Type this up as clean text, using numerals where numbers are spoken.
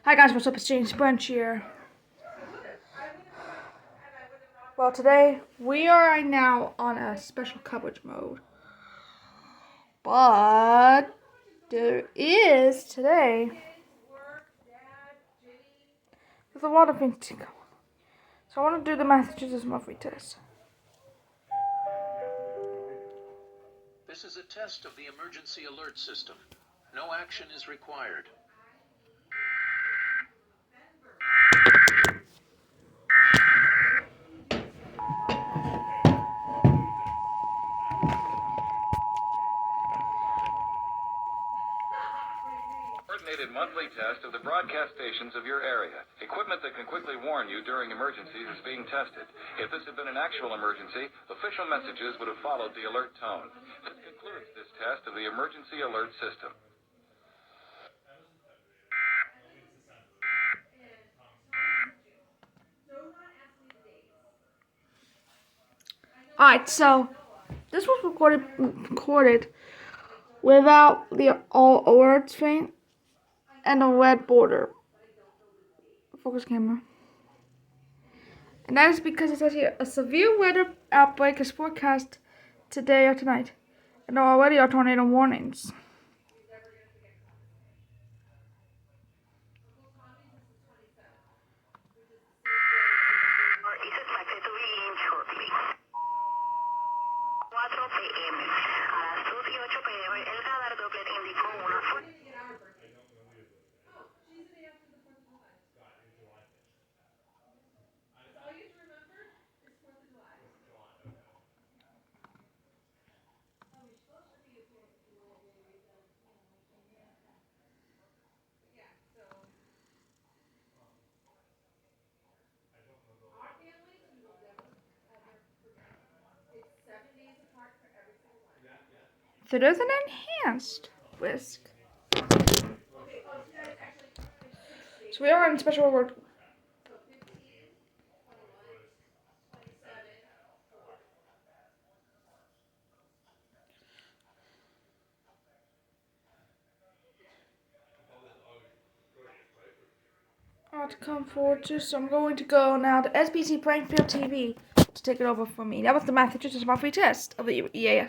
Hi guys, what's up? It's James Bunch here. Well, today we are right now on a special coverage mode. But there's a lot of things to go on. So I want to do the Massachusetts Muffy test. This is a test of the emergency alert system. No action is required. Coordinated monthly test of the broadcast stations of your area. Equipment that can quickly warn you during emergencies is being tested. If this had been an actual emergency, official messages would have followed the alert tone. This concludes this test of the emergency alert system. Alright, so this was recorded without the all alerts thing and a red border. Focus camera. And that is because it says here a severe weather outbreak is forecast today or tonight. And there already are tornado warnings. Is expected to begin shortly. 4 p.m. A las 2 y 8 p.m. el radar Doppler indicó una fuerte. So there's an enhanced risk. So we are on special alert. To come forward to, so I'm going to go now to SBC Plainfield TV to take it over for me. That was the Massachusetts Muffy test of the EAS.